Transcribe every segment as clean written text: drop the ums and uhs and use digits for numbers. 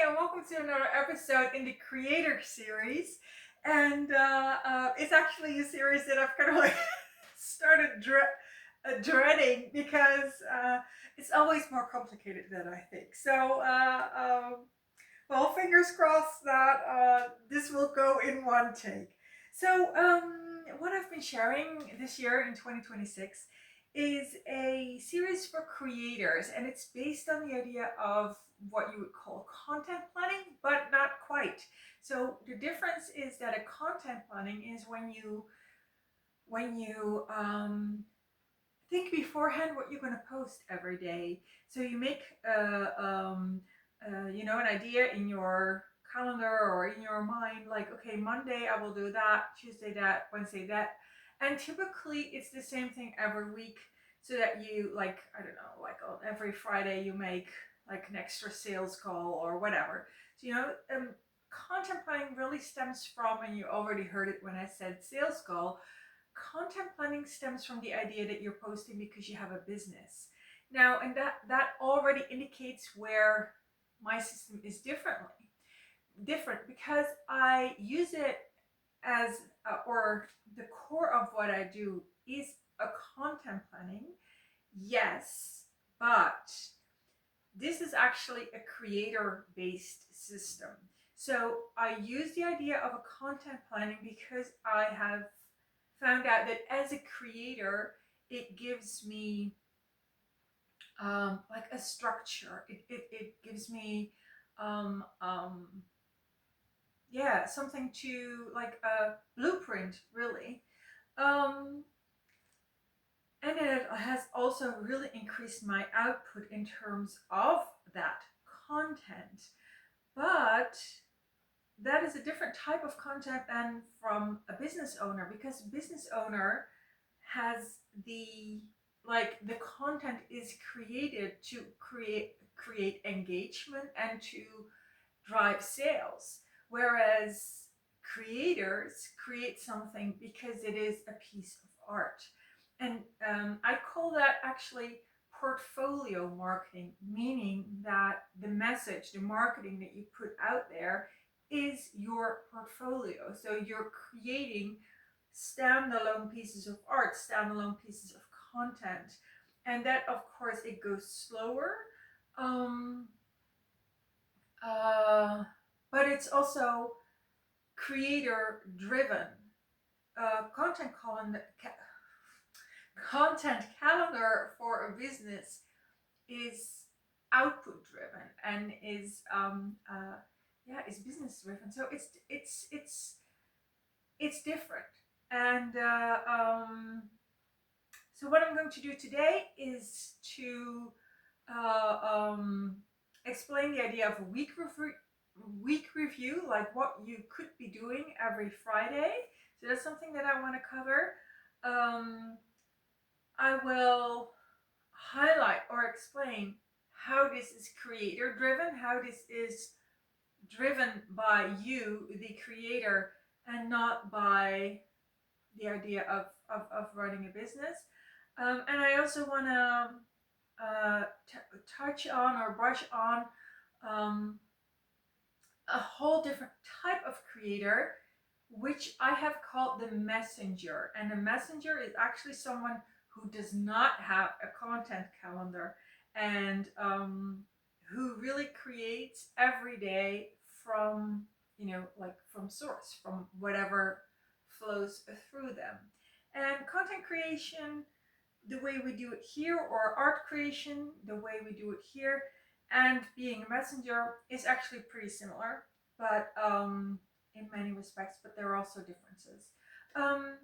and welcome to another episode in the Creator series. And it's actually a series that I've kind of like started dreading because it's always more complicated than I think. Well, fingers crossed that this will go in one take. What I've been sharing this year in 2026 is a series for creators, and it's based on the idea of what you would call content planning, but not quite. So the difference is that a content planning is when you think beforehand what you're going to post every day. So you make an idea in your calendar or in your mind, like, okay, Monday I will do that, Tuesday that, Wednesday that, and typically it's the same thing every week. So that you, like, I don't know, like on every Friday you make like an extra sales call or whatever. So content planning really stems from, and you already heard it when I said sales call, content planning stems from the idea that you're posting because you have a business. Now, and that already indicates where my system is different because I use it as or the core of what I do is a content planning. Yes, but this is actually a creator based system. So I use the idea of a content planning because I have found out that as a creator, it gives me like a structure. It gives me um, um, yeah, something to, like, a blueprint, really. Um, and it has also really increased my output in terms of that content. But that is a different type of content than from a business owner, because business owner has the content is created to create engagement and to drive sales, whereas creators create something because it is a piece of art. And I call that actually portfolio marketing, meaning that the message, the marketing that you put out there is your portfolio. So you're creating standalone pieces of art, standalone pieces of content. And that, of course, it goes slower. Um, uh, but it's also creator driven. Content calendar for a business is output driven and is business driven. So it's different. And so what I'm going to do today is to uh, um, explain the idea of a week review, like what you could be doing every Friday. So that's something that I want to cover. I will highlight or explain how this is creator driven, how this is driven by you, the creator, and not by the idea of running a business. And I also want to touch on or brush on um, a whole different type of creator, which I have called the messenger. And the messenger is actually someone who does not have a content calendar and who really creates every day from, like from source, from whatever flows through them. And content creation, the way we do it here, or art creation, the way we do it here, and being a messenger is actually pretty similar, but in many respects, but there are also differences. Um,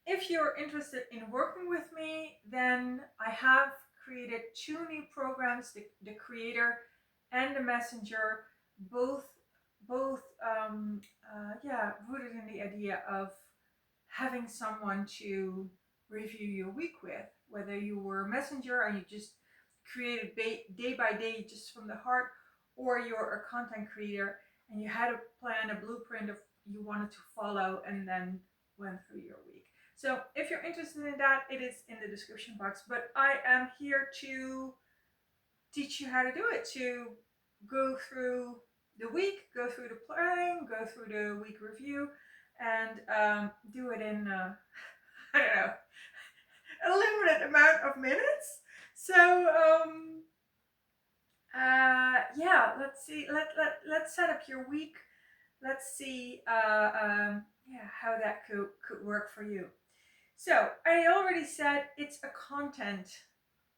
if you're interested in working with me, then I have created two new programs, the creator and the messenger, both rooted in the idea of having someone to review your week with, whether you were a messenger and you just created day by day just from the heart, or you're a content creator and you had a plan, a blueprint of you wanted to follow, and then went through your week. So if you're interested in that, it is in the description box. But I am here to teach you how to do it, to go through the week, go through the planning, go through the week review, and do it in I don't know, a limited amount of minutes. So yeah, let's see. Let's set up your week. Let's see yeah, how that could work for you. So I already said it's a content.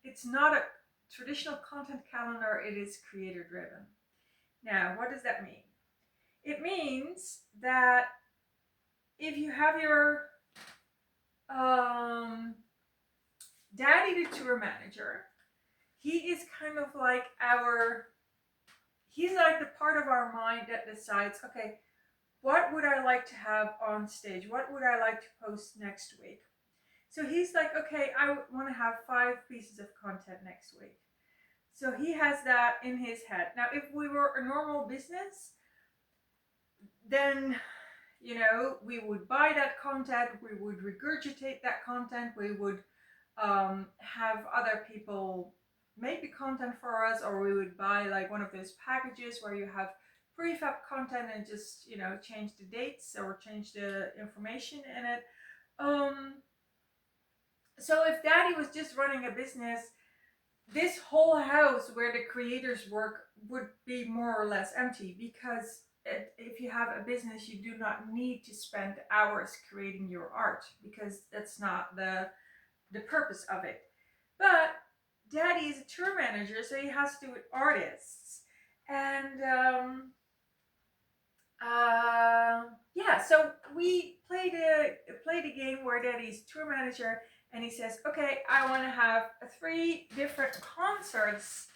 It's not a traditional content calendar. It is creator driven. Now, what does that mean? It means that if you have your daddy the tour manager, he is kind of like he's like the part of our mind that decides, okay, what would I like to have on stage? What would I like to post next week? So he's like, okay, I want to have 5 pieces of content next week. So he has that in his head. Now, if we were a normal business, then, you know, we would buy that content, we would regurgitate that content, we would have other people make the content for us, or we would buy like one of those packages where you have prefab content and just, you know, change the dates or change the information in it. So if daddy was just running a business, this whole house where the creators work would be more or less empty, because if you have a business, you do not need to spend hours creating your art, because that's not the purpose of it. But daddy is a tour manager, so he has to do with artists. And yeah, so we played a game where daddy's tour manager, and he says, okay, I want to have 3 different concerts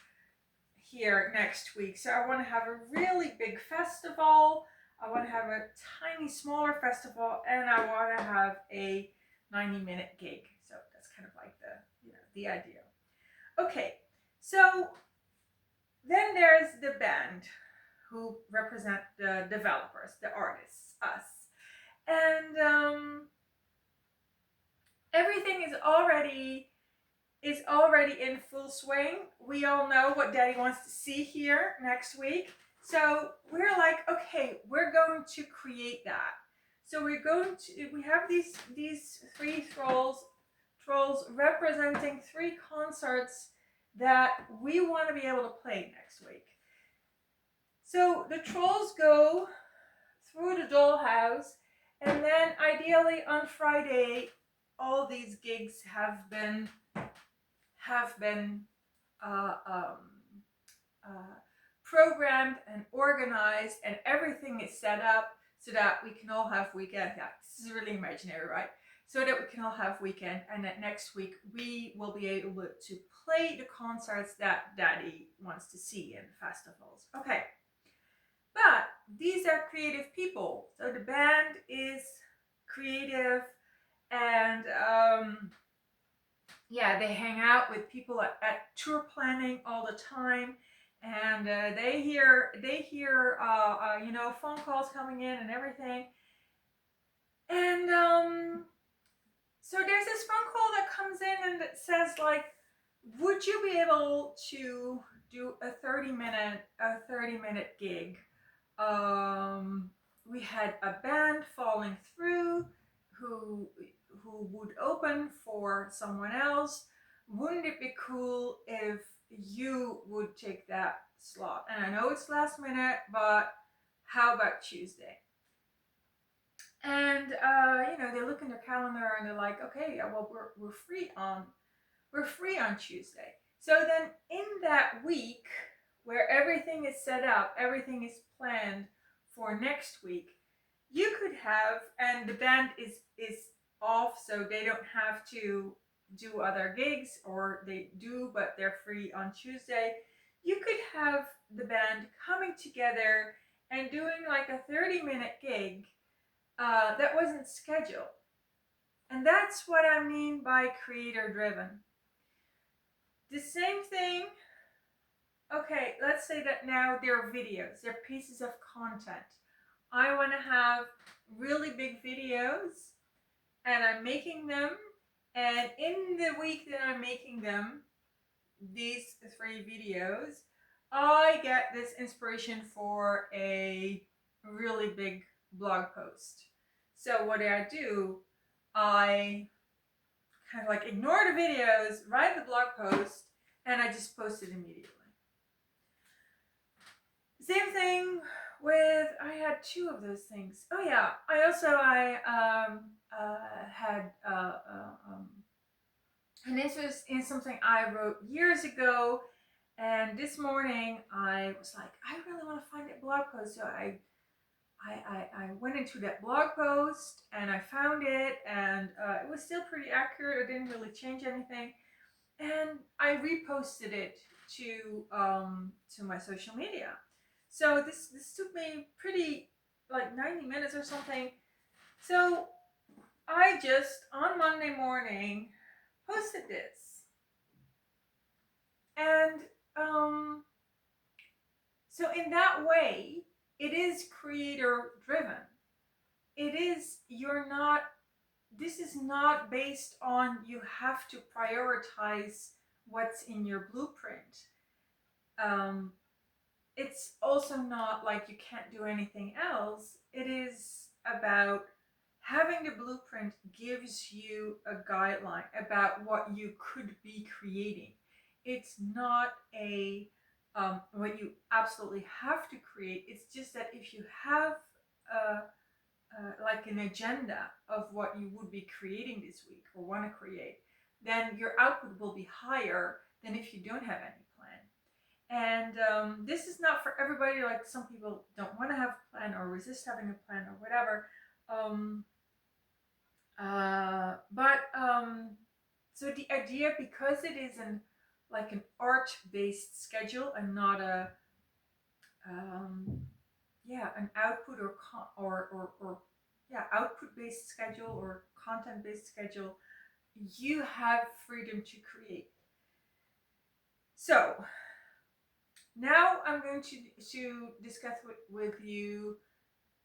here next week. So I want to have a really big festival, I want to have a tiny smaller festival, and I want to have a 90-minute gig. So that's kind of like the idea. Okay, so then there's the band, who represent the developers, the artists, us. And everything is already in full swing. We all know what daddy wants to see here next week. So we're like, okay, we're going to create that. So we have these 3 trolls representing 3 concerts that we want to be able to play next week. So the trolls go through the dollhouse, and then ideally on Friday, all these gigs have been programmed and organized, and everything is set up so that we can all have weekend. Yeah, this is really imaginary, right? So that we can all have weekend, and that next week we will be able to play the concerts that daddy wants to see in festivals. Okay. But these are creative people. So the band is creative, and yeah, they hang out with people at tour planning all the time, and they hear you know, phone calls coming in and everything. And so there's this phone call that comes in and it says like, would you be able to do a 30-minute gig? We had a band falling through who would open for someone else. Wouldn't it be cool if you would take that slot? And I know it's last minute, but how about Tuesday? And you know, they look in their calendar and they're like, okay, yeah, well, we're free on Tuesday. So then in that week where everything is set up, everything is planned for next week, you could have, and the band is off, so they don't have to do other gigs, or they do, but they're free on Tuesday. You could have the band coming together and doing like a 30-minute gig that wasn't scheduled. And that's what I mean by creator driven. The same thing. Okay, let's say that now they're videos, they're pieces of content. I want to have really big videos, and I'm making them, and in the week that I'm making them, these 3 videos, I get this inspiration for a really big blog post. So what do? I kind of like ignore the videos, write the blog post, and I just post it immediately. Same thing with, I had two of those things. Oh yeah, had an interest in something I wrote years ago, and this morning I was like, I really want to find that blog post, so I went into that blog post and I found it, and it was still pretty accurate. I didn't really change anything, and I reposted it to my social media. So this took me pretty like 90 minutes or something. So I just on Monday morning posted this, and um, so in that way, it is creator driven. It is you're not. This is not based on you have to prioritize what's in your blueprint. Um, it's also not like you can't do anything else. It is about having the blueprint gives you a guideline about what you could be creating. It's not a what you absolutely have to create. It's just that if you have a, like an agenda of what you would be creating this week or want to create, then your output will be higher than if you don't have any plan. And this is not for everybody. Like some people don't want to have a plan or resist having a plan or whatever. Um, but so the idea, because it is like an art-based schedule and not a um, yeah, an output or yeah, output-based schedule or content-based schedule, you have freedom to create. So now I'm going to discuss with you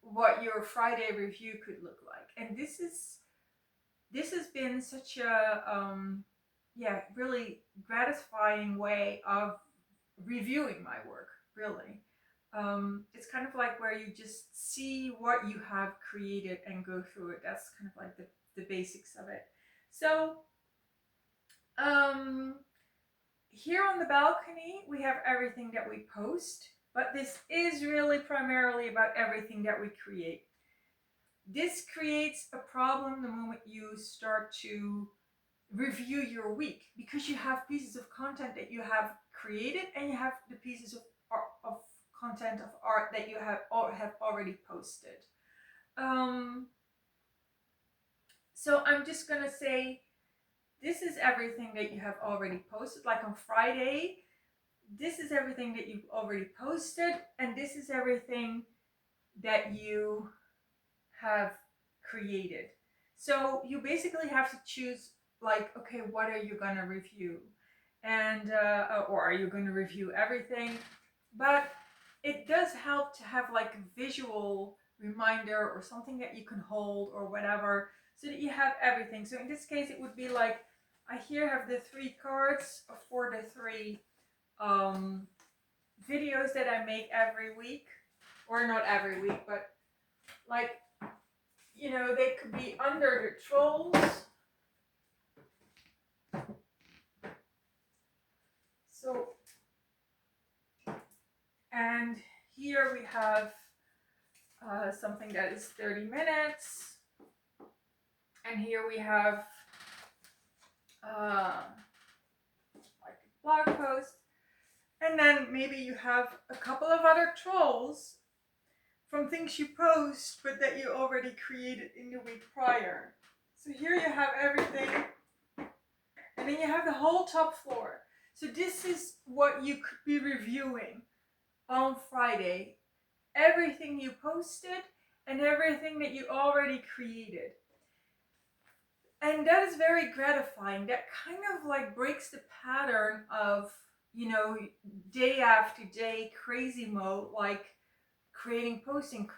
what your Friday review could look like. And this has been such a yeah, really gratifying way of reviewing my work, really. It's kind of like where you just see what you have created and go through it. That's kind of like the basics of it. So um, here on the balcony, we have everything that we post, but this is really primarily about everything that we create. This creates a problem the moment you start to review your week, because you have pieces of content that you have created and you have the pieces of art, of content of art that you have already posted. Um, so I'm just gonna say this is everything that you have already posted. Like on Friday, this is everything that you've already posted, and this is everything that you have created. So you basically have to choose, like, okay, what are you going to review? And, or are you going to review everything? But it does help to have like a visual reminder or something that you can hold or whatever, so that you have everything. So in this case, it would be like, I here have the 3 cards for the 3 videos that I make every week, or not every week, but like, you know, they could be under the trolls. So, and here we have something that is 30 minutes. And here we have like a blog post. And then maybe you have a couple of other trolls from things you post, but that you already created in the week prior. So here you have everything. And then you have the whole top floor. So this is what you could be reviewing on Friday. Everything you posted and everything that you already created. And that is very gratifying. That kind of like breaks the pattern of, you know, day after day crazy mode, like creating, posting.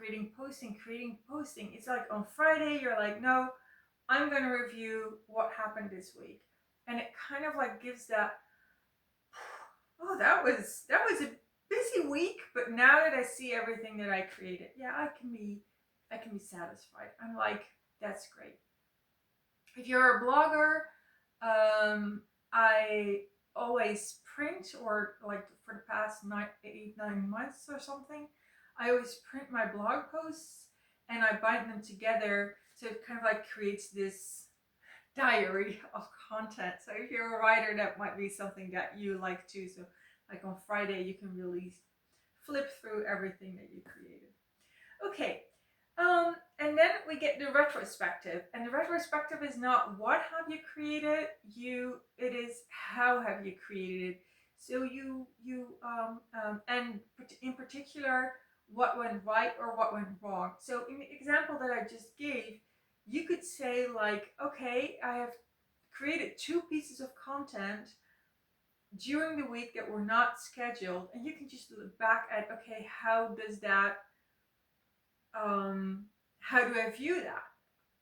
It's like on Friday, you're like, no, I'm going to review what happened this week. And it kind of like gives that, oh, that was busy week, but now that I see everything that I created, yeah, I can be satisfied. I'm like, that's great. If you're a blogger, I always print, or like for the past 8, 9 months or something, I always print my blog posts and I bind them together, so it kind of like creates this diary of content. So if you're a writer, that might be something that you like too. So like on Friday, you can really flip through everything that you created. Okay. And then we get the retrospective, and the retrospective is not what have you created, it is how have you created it. So and in particular, what went right or what went wrong. So in the example that I just gave, you could say like, okay, I have created 2 pieces of content during the week that were not scheduled, and you can just look back at, okay, how do I view that?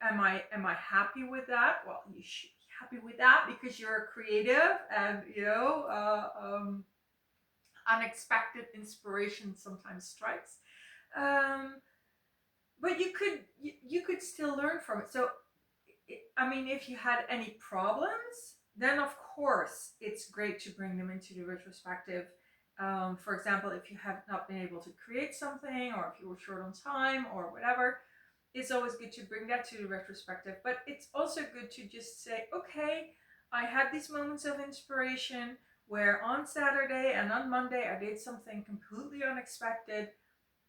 Am I happy with that? Well, you should be happy with that because you're creative, and unexpected inspiration sometimes strikes. Um, but you could still learn from it. So I mean, if you had any problems, then of course it's great to bring them into the retrospective. For example, if you have not been able to create something, or if you were short on time, or whatever, it's always good to bring that to the retrospective. But it's also good to just say, okay, I had these moments of inspiration where on Saturday and on Monday I did something completely unexpected.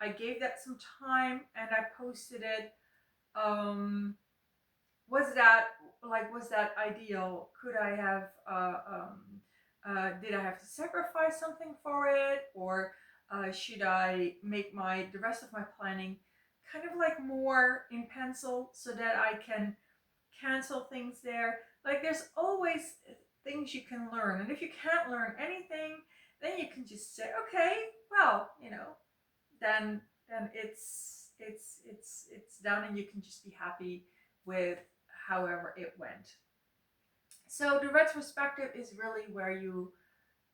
I gave that some time and I posted it. Um, was that ideal? Could I have did I have to sacrifice something for it, or should I make the rest of my planning kind of like more in pencil so that I can cancel things there? Like, there's always things you can learn, and if you can't learn anything, then you can just say, okay, well, then it's done, and you can just be happy with however it went. So the retrospective is really where you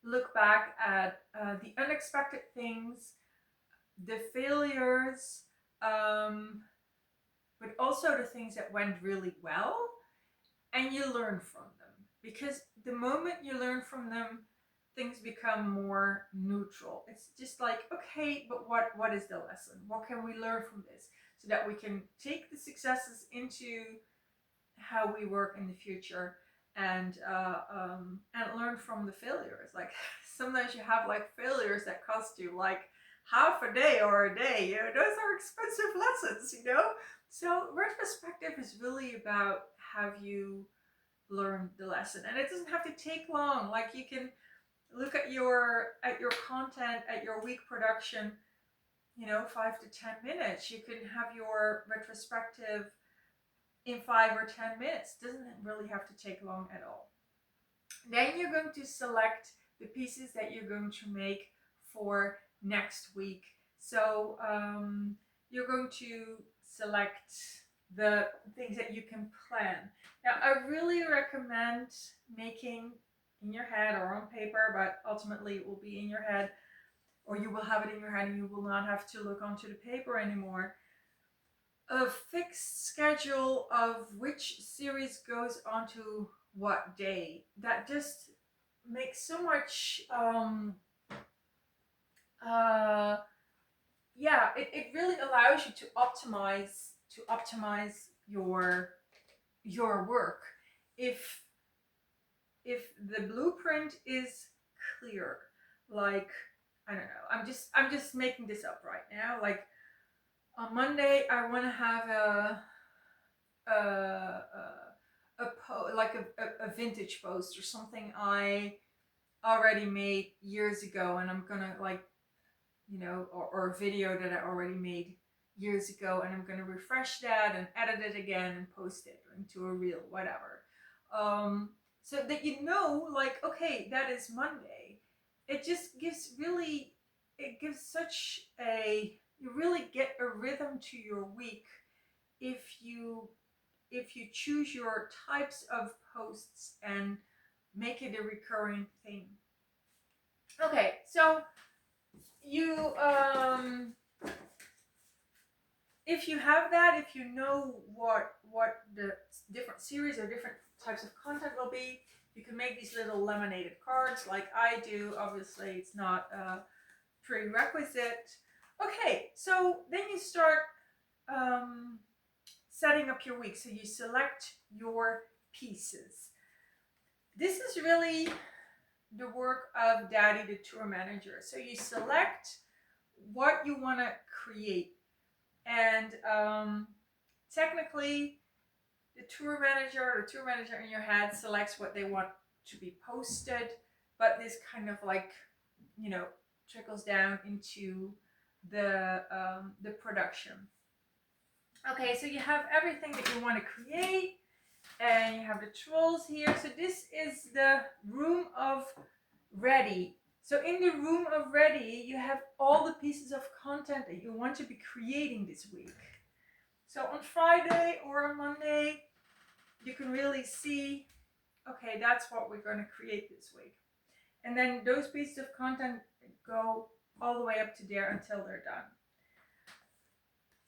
look back at the unexpected things, the failures, um, but also the things that went really well, and you learn from them. Because the moment you learn from them, things become more neutral. It's just like, okay, but what is the lesson? What can we learn from this, so that we can take the successes into how we work in the future, and learn from the failures. Like, sometimes you have like failures that cost you like half a day or a day. Those are expensive lessons. So retrospective is really about have you learned the lesson, and it doesn't have to take long. Like, you can look at your content, at your week production, 5 to 10 minutes. You can have your retrospective in 5 or 10 minutes. Doesn't really have to take long at all. Then you're going to select the pieces that you're going to make for next week. So you're going to select the things that you can plan. Now, I really recommend making in your head or on paper, but ultimately it will be in your head, or you will have it in your head and you will not have to look onto the paper anymore. A fixed schedule of which series goes onto what day. That just makes so much it really allows you to optimize your work. If the blueprint is clear, like, I don't know, I'm just making this up right now. Like, on Monday I want to have a vintage post or something I already made years ago, and I'm gonna, like, or a video that I already made years ago, and I'm gonna refresh that and edit it again and post it into a reel, whatever. So that like, okay, that is Monday. It just gives such a you really get a rhythm to your week if you choose your types of posts and make it a recurring thing. Okay, so you if you have that, if you know what the different series or different types of content will be, you can make these little laminated cards like I do. Obviously, it's not a prerequisite. Okay, so then you start setting up your week. So you select your pieces. This is really the work of Daddy the Tour Manager. So you select what you want to create, and technically the tour manager in your head selects what they want to be posted, but this kind of like, you know, trickles down into the production. Okay, so you have everything that you want to create, and you have the trolls here. So this is the room of ready. So in the room of ready, you have all the pieces of content that you want to be creating this week. So on Friday or on Monday, you can really see, okay, that's what we're going to create this week. And then those pieces of content go all the way up to there until they're done.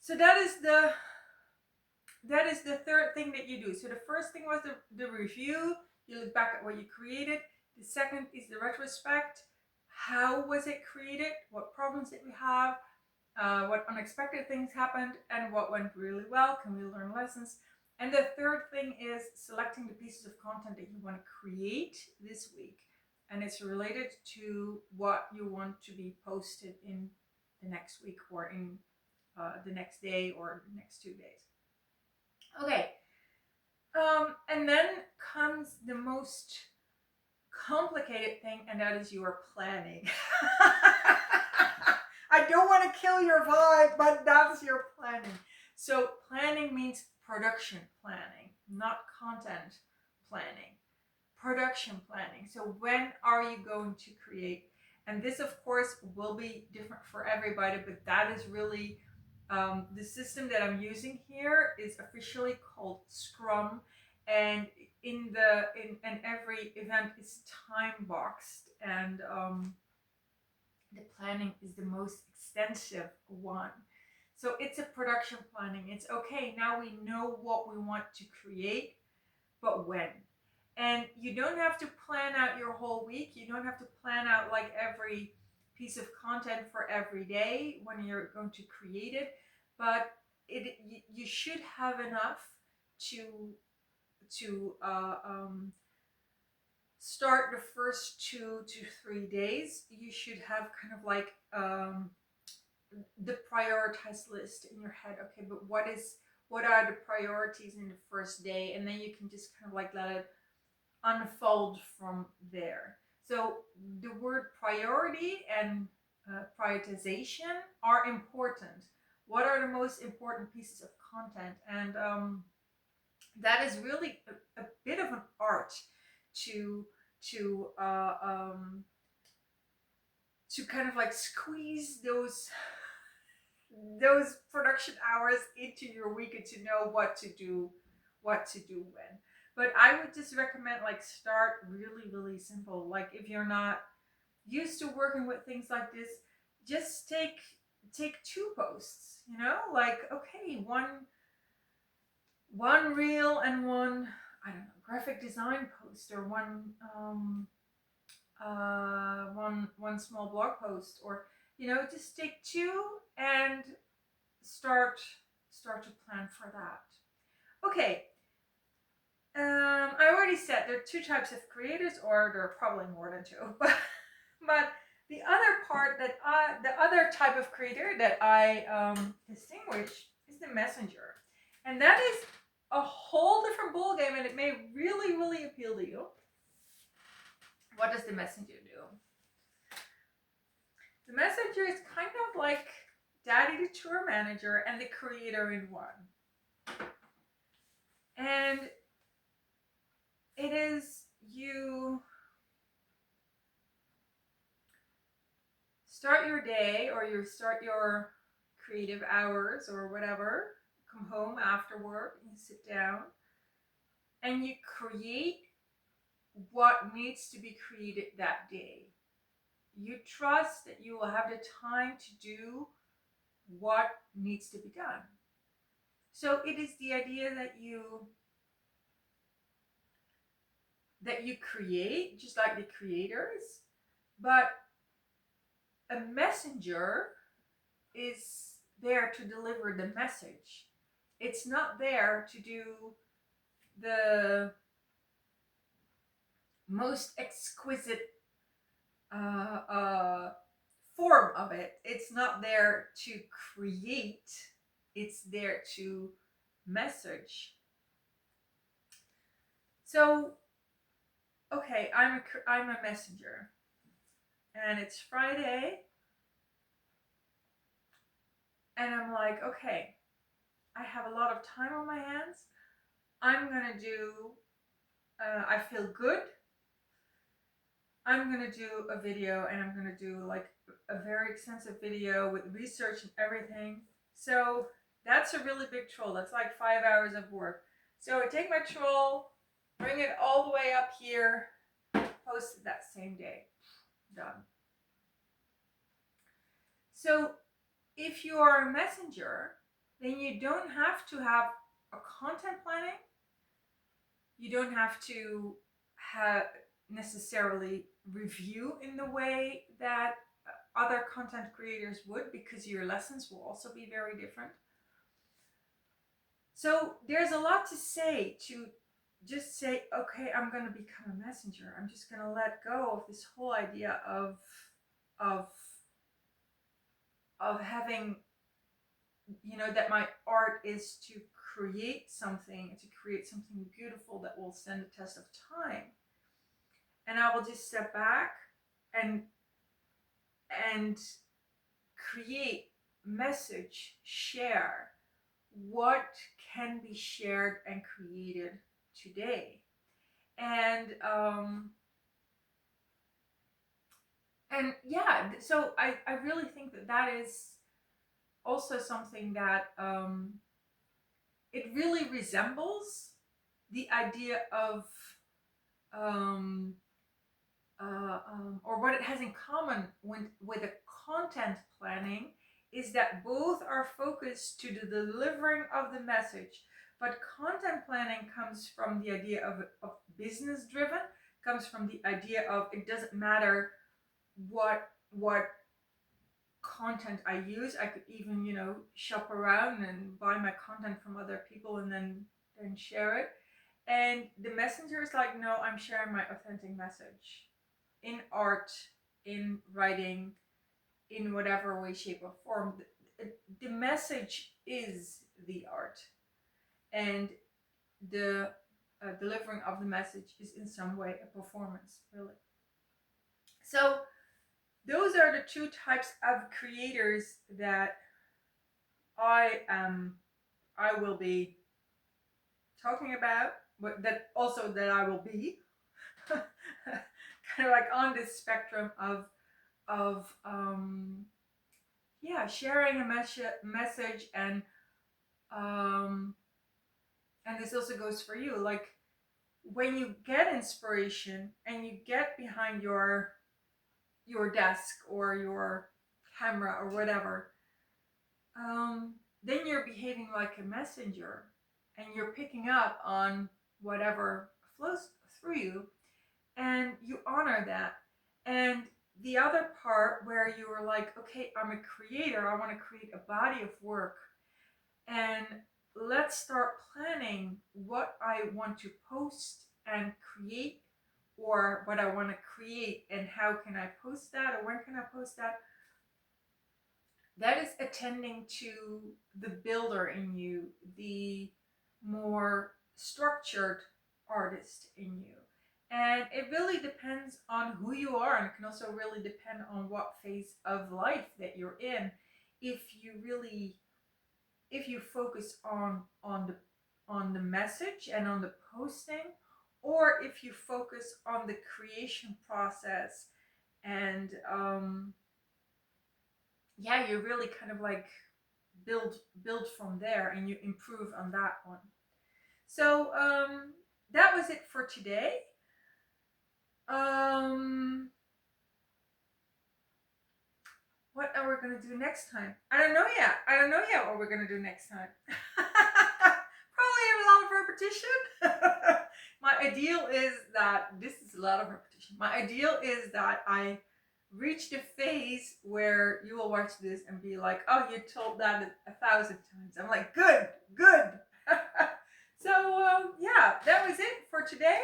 So that is the third thing that you do. So the first thing was the review. You look back at what you created. The second is the retrospect. How was it created? What problems did we have? What unexpected things happened? And what went really well? Can we learn lessons? And the third thing is selecting the pieces of content that you want to create this week. And it's related to what you want to be posted in the next week, or in the next day, or the next 2 days. Okay. And then comes the most complicated thing, and that is your planning. I don't want to kill your vibe, but that's your planning. So planning means production planning, not content planning. Production planning. So when are you going to create? And this, of course, will be different for everybody, but that is really the system that I'm using here is officially called Scrum, and and every event is time boxed, and the planning is the most extensive one. So it's a production planning. It's okay, now we know what we want to create, but when? And you don't have to plan out your whole week. You don't have to plan out like every piece of content for every day when you're going to create it, but you should have enough to start the first 2 to 3 days. You should have kind of like the prioritized list in your head. Okay, but what are the priorities in the first day? And then you can just kind of like let it unfold from there. So the word priority and prioritization are important. What are the most important pieces of content? And that is really a bit of an art to kind of like squeeze those production hours into your week, and to know what to do when. But I would just recommend like start really, really simple. Like if you're not used to working with things like this, just take 2 posts, you know, like, okay, one reel and one, I don't know, graphic design post, or one small blog post, or, you know, just take 2 and start to plan for that. Okay. I already said there are 2 types of creators, or there are probably more than 2, but the other type of creator that I distinguish is the messenger, and that is a whole different ballgame, and it may really, really appeal to you. What does the messenger do? The messenger is kind of like Daddy the Tour Manager and the creator in one, and it is you start your day, or you start your creative hours or whatever, come home after work, you sit down and you create what needs to be created that day. you trust that you will have the time to do what needs to be done. So it is the idea that you create just like the creators, but a messenger is there to deliver the message. It's not there to do the most exquisite uh, uh, form of it. It's not there to create, it's there to message. So, okay, I'm a messenger, and it's Friday, and I'm like, okay, I have a lot of time on my hands. I'm gonna do. I feel good. I'm gonna do a video, and I'm gonna do like a very extensive video with research and everything. So that's a really big troll. That's like 5 hours of work. So I take my troll, bring it all the way up here, post it that same day. Done. So if you are a messenger, then you don't have to have a content planning. You don't have to have necessarily review in the way that other content creators would, because your lessons will also be very different. So there's a lot to say to just say, okay, I'm going to become a messenger. I'm just going to let go of this whole idea of of having, that my art is to create something, beautiful that will stand the test of time. And I will just step back and and create, message, share what can be shared and created today. And yeah, so I really think that is also something that it really resembles the idea of um, or what it has in common with a content planning is that both are focused to the delivering of the message. But content planning comes from the idea of business driven, comes from the idea of it doesn't matter what content I use. I could even, shop around and buy my content from other people and then share it. And the messenger is like, no, I'm sharing my authentic message in art, in writing, in whatever way, shape, or form. The message is the art, and the delivering of the message is in some way a performance, really. So those are the two types of creators that I will be talking about, but that I will be kind of like on this spectrum of sharing a message, um and this also goes for you, like when you get inspiration and you get behind your desk or your camera or whatever, then you're behaving like a messenger, and you're picking up on whatever flows through you, and you honor that. And the other part where you were like, okay, I'm a creator, I want to create a body of work, and let's start planning what I want to post and create, or what I want to create and how can I post that, or when can I post that. That is attending to the builder in you, the more structured artist in you. And it really depends on who you are, and it can also really depend on what phase of life that you're in. If you focus on the message and on the posting, or if you focus on the creation process, and you really kind of like build from there, and you improve on that one. So that was it for today. um what are we going to do next time? I don't know yet. I don't know yet what we're going to do next time. Probably a lot of repetition. My ideal is that this is a lot of repetition. My ideal is that I reach the phase where you will watch this and be like, oh, you told that 1,000 times. I'm like, good, good. So yeah, that was it for today.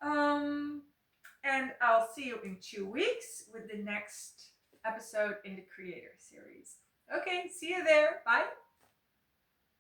And I'll see you in 2 weeks with the next episode in the Creator series. Okay, see you there. Bye.